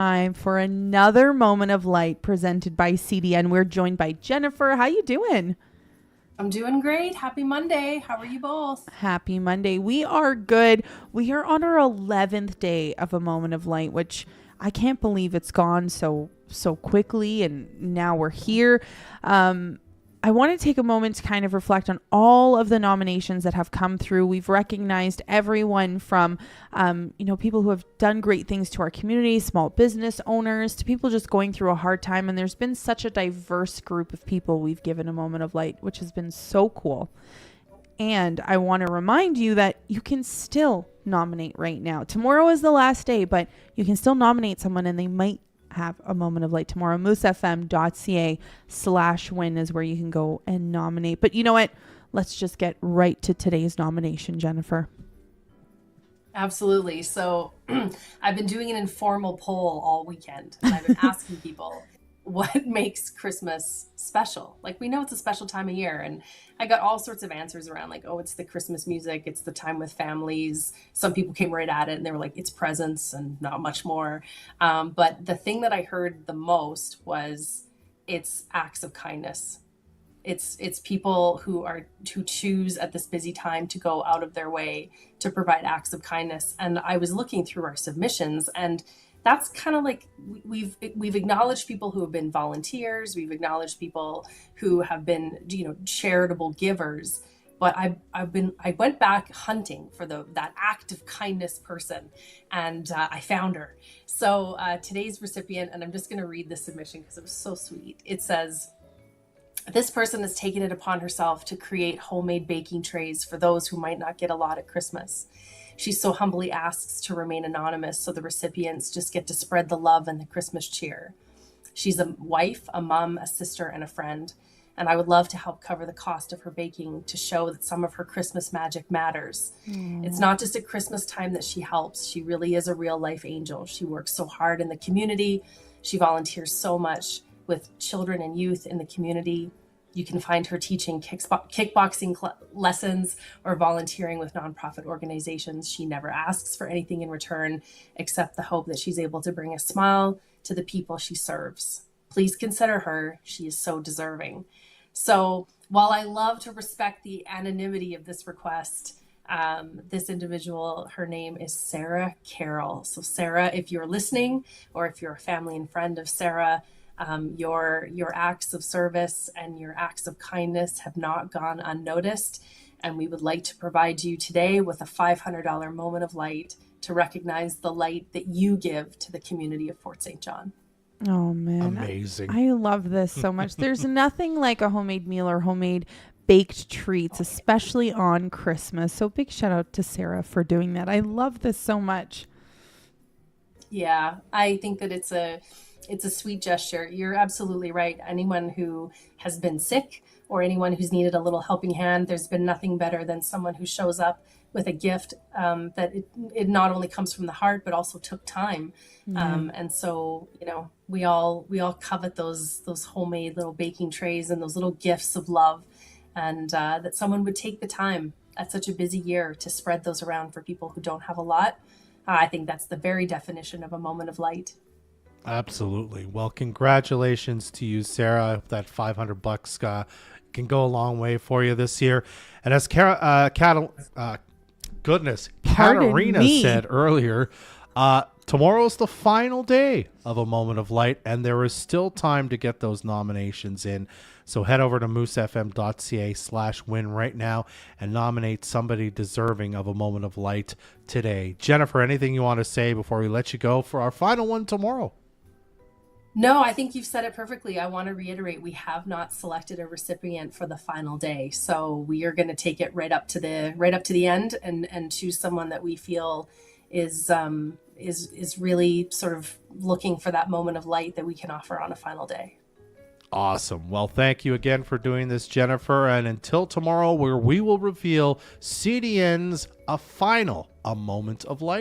Time for another moment of light presented by CDN. We're joined by Jennifer. How you doing? I'm doing great. Happy Monday. How are you both? Happy Monday. We are good. We are on our 11th day of a moment of light, which I can't believe it's gone so quickly, and now we're here. I want to take a moment to kind of reflect on all of the nominations that have come through. We've recognized everyone from, people who have done great things to our community, small business owners, to people just going through a hard time. And there's been such a diverse group of people we've given a moment of light, which has been so cool. And I want to remind you that you can still nominate right now. Tomorrow is the last day, but you can still nominate someone and they might have a moment of light tomorrow. moosefm.ca/win is where you can go and nominate. But you know what? Let's just get right to today's nomination, Jennifer. Absolutely. So I've been doing an informal poll all weekend, and I've been asking people what makes Christmas special. Like, we know it's a special time of year, and I got all sorts of answers around, like, oh, it's the Christmas music, it's the time with families. Some people came right at it and they were like, it's presents and not much more. But the thing that I heard the most was it's acts of kindness. It's people who choose at this busy time to go out of their way to provide acts of kindness. And I was looking through our submissions, and that's kind of like we've acknowledged people who have been volunteers, we've acknowledged people who have been charitable givers, but I went back hunting for that act of kindness person, and I found her. So today's recipient, and I'm just going to read the submission because it was so sweet. It says, this person has taken it upon herself to create homemade baking trays for those who might not get a lot at Christmas. She so humbly asks to remain anonymous so the recipients just get to spread the love and the Christmas cheer. She's a wife, a mom, a sister, and a friend, and I would love to help cover the cost of her baking to show that some of her Christmas magic matters. It's not just at Christmas time that she helps. She really is a real life angel. She works so hard in the community. She volunteers so much with children and youth in the community. You can find her teaching kickboxing lessons or volunteering with nonprofit organizations. She never asks for anything in return except the hope that she's able to bring a smile to the people she serves. Please consider her. She is so deserving. So while I love to respect the anonymity of this request, this individual, her name is Sarah Carroll. So Sarah, if you're listening, or if you're a family and friend of Sarah, your acts of service and your acts of kindness have not gone unnoticed, and we would like to provide you today with a $500 moment of light to recognize the light that you give to the community of Fort St. John. Oh man, Amazing. I love this so much. There's nothing like a homemade meal or homemade baked treats, especially on Christmas. So big shout out to Sarah for doing that. I love this so much. Yeah, I think that it's a sweet gesture. You're absolutely right. Anyone who has been sick or anyone who's needed a little helping hand, there's been nothing better than someone who shows up with a gift that it not only comes from the heart, but also took time. And so, we all covet those homemade little baking trays and those little gifts of love, and that someone would take the time at such a busy year to spread those around for people who don't have a lot. I think that's the very definition of a moment of light. Absolutely. Well, congratulations to you, Sarah. I hope that $500 can go a long way for you this year. And as Katarina said earlier, tomorrow's the final day of a moment of light, and there is still time to get those nominations in. So head over to moosefm.ca/win right now and nominate somebody deserving of a moment of light today. Jennifer, anything you want to say before we let you go for our final one tomorrow? No, I think you've said it perfectly. I want to reiterate, we have not selected a recipient for the final day. So we are going to take it right up to the end and choose someone that we feel is really sort of looking for that moment of light that we can offer on a final day. Awesome. Well, thank you again for doing this, Jennifer. And until tomorrow, where we will reveal CDN's A Moment of Light.